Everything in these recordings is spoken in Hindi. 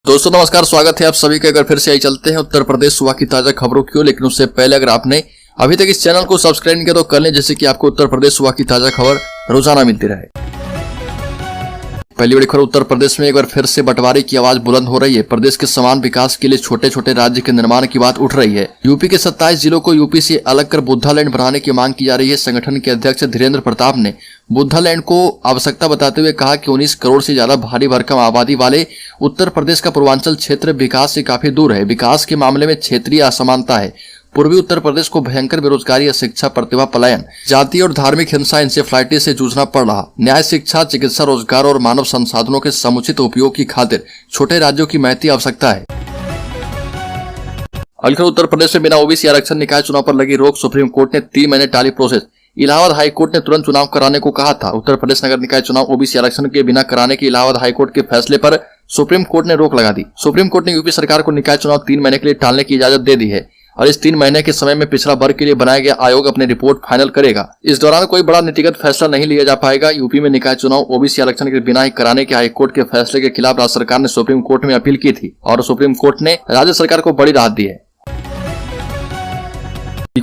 दोस्तों नमस्कार, स्वागत है आप सभी का। अगर फिर से आई चलते हैं उत्तर प्रदेश सुबह की ताजा खबरों की ओर। लेकिन उससे पहले अगर आपने अभी तक इस चैनल को सब्सक्राइब नहीं किया तो कर लें, जिससे कि आपको उत्तर प्रदेश सुबह की ताजा खबर रोजाना मिलती रहे। पहली बड़ी खबर, उत्तर प्रदेश में एक बार फिर से बंटवारे की आवाज बुलंद हो रही है। प्रदेश के समान विकास के लिए छोटे छोटे राज्य के निर्माण की बात उठ रही है। यूपी के 27 जिलों को यूपी से अलग कर बुद्धालैंड बनाने की मांग की जा रही है। संगठन के अध्यक्ष धीरेन्द्र प्रताप ने बुद्धालैंड को आवश्यकता बताते हुए कहा कि 19 करोड़ से ज्यादा भारी भरकम आबादी वाले उत्तर प्रदेश का पूर्वांचल क्षेत्र विकास से काफी दूर है। विकास के मामले में क्षेत्रीय असमानता है। पूर्वी उत्तर प्रदेश को भयंकर बेरोजगारी, शिक्षा, प्रतिभा पलायन, जाति और धार्मिक हिंसा, इंसेफ्लाइटिस से जूझना पड़ रहा। न्याय, शिक्षा, चिकित्सा, रोजगार और मानव संसाधनों के समुचित उपयोग की खातिर छोटे राज्यों की महती आवश्यकता है। उत्तर प्रदेश में बिना ओबीसी आरक्षण निकाय चुनाव पर लगी रोक, सुप्रीम कोर्ट ने 3 महीने टाली प्रोसेस। इलाहाबाद हाईकोर्ट ने तुरंत चुनाव कराने को कहा था। उत्तर प्रदेश नगर निकाय चुनाव ओबीसी आरक्षण के बिना कराने के इलाहाबाद हाईकोर्ट के फैसले पर सुप्रीम कोर्ट ने रोक लगा दी। सुप्रीम कोर्ट ने यूपी सरकार को निकाय चुनाव 3 महीने के लिए टालने की इजाजत दे दी है और इस 3 महीने के समय में पिछड़ा वर्ग के लिए बनाया गया आयोग अपनी रिपोर्ट फाइनल करेगा। इस दौरान कोई बड़ा नीतिगत फैसला नहीं लिया जा पाएगा। यूपी में निकाय चुनाव ओबीसी आरक्षण के बिना ही कराने के हाईकोर्ट के फैसले के खिलाफ राज्य सरकार ने सुप्रीम कोर्ट में अपील की थी और सुप्रीम कोर्ट ने राज्य सरकार को बड़ी राहत दी है।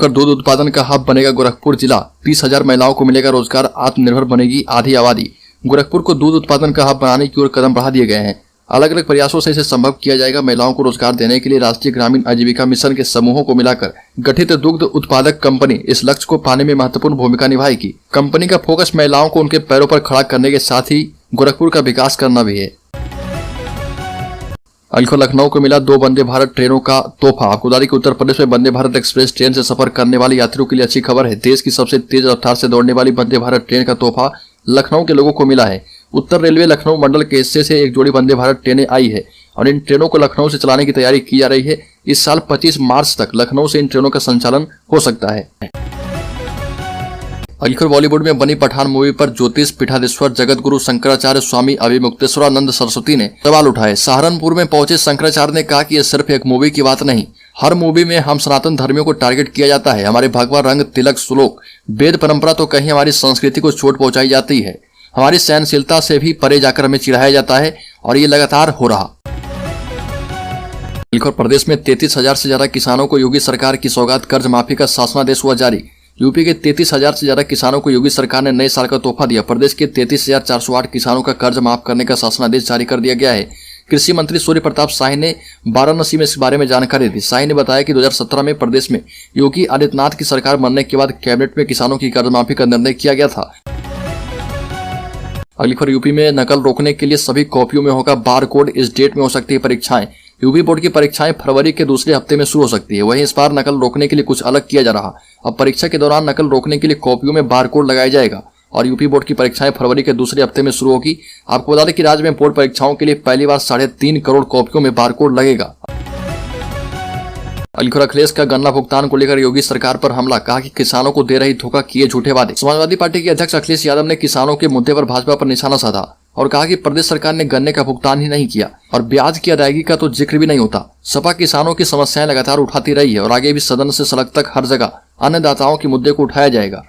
दूध उत्पादन का हब बनेगा गोरखपुर जिला, 30,000 महिलाओं को मिलेगा रोजगार, आत्मनिर्भर बनेगी आधी आबादी। गोरखपुर को दूध उत्पादन का हब बनाने की ओर कदम बढ़ा दिए गए हैं। अलग अलग प्रयासों से इसे संभव किया जाएगा। महिलाओं को रोजगार देने के लिए राष्ट्रीय ग्रामीण आजीविका मिशन के समूहों को मिलाकर गठित दुग्ध उत्पादक कंपनी इस लक्ष्य को पाने में महत्वपूर्ण भूमिका निभाएगी। कंपनी का फोकस महिलाओं को उनके पैरों पर खड़ा करने के साथ ही गोरखपुर का विकास करना भी है। लखनऊ को मिला 2 वंदे भारत ट्रेनों का तोहफा। आपको बता दें कि उत्तर प्रदेश में वंदे भारत एक्सप्रेस ट्रेन से सफर करने वाले यात्रियों के लिए अच्छी खबर है। देश की सबसे तेज रफ्तार से दौड़ने वाली वंदे भारत ट्रेन का तोहफा लखनऊ के लोगों को मिला है। उत्तर रेलवे लखनऊ मंडल के हिस्से से एक जोड़ी वंदे भारत ट्रेनें आई है और इन ट्रेनों को लखनऊ से चलाने की तैयारी की जा रही है। इस साल 25 मार्च तक लखनऊ से इन ट्रेनों का संचालन हो सकता है। बॉलीवुड में बनी पठान मूवी पर ज्योतिष पीठाधीश्वर जगत गुरु शंकराचार्य स्वामी अभिमुक्तेश्वरानंद सरस्वती ने सवाल उठाए। सहारनपुर में पहुंचे शंकराचार्य ने कहा कि यह सिर्फ एक मूवी की बात नहीं, हर मूवी में हम सनातन धर्मियों को टारगेट किया जाता है। हमारे भगवा रंग, तिलक, श्लोक, वेद परंपरा तो कहीं हमारी संस्कृति को चोट पहुंचाई जाती है। हमारी सहनशीलता से भी परे जाकर हमें चिढ़ाया जाता है और ये लगातार हो रहा। प्रदेश में 33,000 से ज्यादा किसानों को योगी सरकार की सौगात कर्ज माफी का शासनादेश हुआ जारी। यूपी के 33,000 से ज्यादा किसानों को योगी सरकार ने नए साल का तोहफा दिया। प्रदेश के 33,408 किसानों का कर्ज माफ करने का शासनादेश जारी कर दिया गया है। कृषि मंत्री सूर्य प्रताप शाही ने वाराणसी में इस बारे में जानकारी दी। शाही ने बताया कि 2017 में प्रदेश में योगी आदित्यनाथ की सरकार बनने के बाद कैबिनेट में किसानों की कर्ज माफी का निर्णय किया गया था। अगली खबर, यूपी में नकल रोकने के लिए सभी कॉपियों में होगा बार कोड। इस डेट में हो सकती है परीक्षाएं। यूपी बोर्ड की परीक्षाएं फरवरी के दूसरे हफ्ते में शुरू हो सकती है। वहीं इस बार नकल रोकने के लिए कुछ अलग किया जा रहा। अब परीक्षा के दौरान नकल रोकने के लिए कॉपियों में बार कोड लगाया जाएगा और यूपी बोर्ड की परीक्षाएं फरवरी के दूसरे हफ्ते में शुरू होगी। आपको बता दें कि राज्य में बोर्ड परीक्षाओं के लिए पहली बार 3.5 करोड़ कॉपियों में बार कोड लगेगा। अखिलेश का गन्ना भुगतान को लेकर योगी सरकार पर हमला, कहा कि किसानों को दे रही धोखा, किए झूठे वादे। समाजवादी पार्टी के अध्यक्ष अखिलेश यादव ने किसानों के मुद्दे पर भाजपा पर निशाना साधा और कहा कि प्रदेश सरकार ने गन्ने का भुगतान ही नहीं किया और ब्याज की अदायगी का तो जिक्र भी नहीं होता। सपा किसानों की समस्याएं लगातार उठाती रही है और आगे भी सदन से सड़क तक हर जगह अन्नदाताओं के मुद्दे को उठाया जाएगा।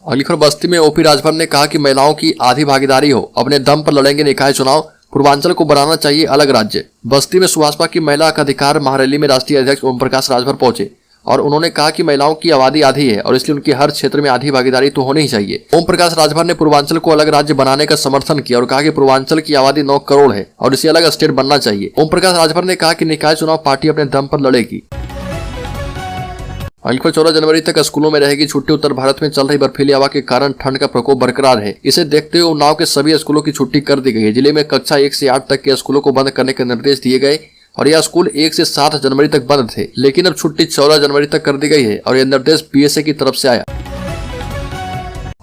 अगली खबर, बस्ती में ओपी राजभर ने कहा कि महिलाओं की आधी भागीदारी हो, अपने दम पर लड़ेंगे निकाय चुनाव, पूर्वांचल को बनाना चाहिए अलग राज्य। बस्ती में सुभाषपा की महिला अधिकार महारैली में राष्ट्रीय अध्यक्ष ओम प्रकाश राजभर पहुंचे और उन्होंने कहा कि महिलाओं की आबादी आधी है और इसलिए उनकी हर क्षेत्र में आधी भागीदारी तो होनी ही चाहिए। ओम प्रकाश राजभर ने पूर्वांचल को अलग राज्य बनाने का समर्थन किया और कहा कि पूर्वांचल की आबादी 9 करोड़ है और इसे अलग स्टेट बनना चाहिए। ओम प्रकाश राजभर ने कहा कि निकाय चुनाव पार्टी अपने दम पर लड़ेगी। 14 जनवरी तक स्कूलों में रहेगी छुट्टी। उत्तर भारत में चल रही बर्फीली हवा के कारण ठंड का प्रकोप बरकरार है। इसे देखते हुए उन्नाव के सभी स्कूलों की छुट्टी कर दी गई है। जिले में कक्षा 1 से 8 तक के स्कूलों को बंद करने के निर्देश दिए गए और यह स्कूल 1 से 7 जनवरी तक बंद थे, लेकिन अब छुट्टी 14 जनवरी तक कर दी गई है और यह निर्देश पीएसए की तरफ से आया।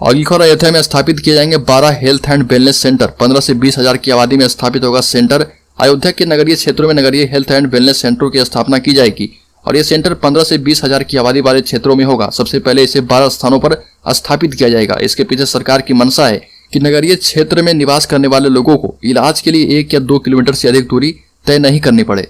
अयोध्या में स्थापित किए जाएंगे 12 हेल्थ एंड वेलनेस सेंटर। 15 से 20,000 की आबादी में स्थापित होगा सेंटर। अयोध्या के नगरीय क्षेत्रों में नगरीय हेल्थ एंड वेलनेस सेंटरों की स्थापना की जाएगी और यह सेंटर 15 से 20,000 की आबादी वाले क्षेत्रों में होगा। सबसे पहले इसे 12 स्थानों पर स्थापित किया जाएगा। इसके पीछे सरकार की मंशा है कि नगरीय क्षेत्र में निवास करने वाले लोगों को इलाज के लिए 1 या 2 किलोमीटर से अधिक दूरी तय नहीं करनी पड़े।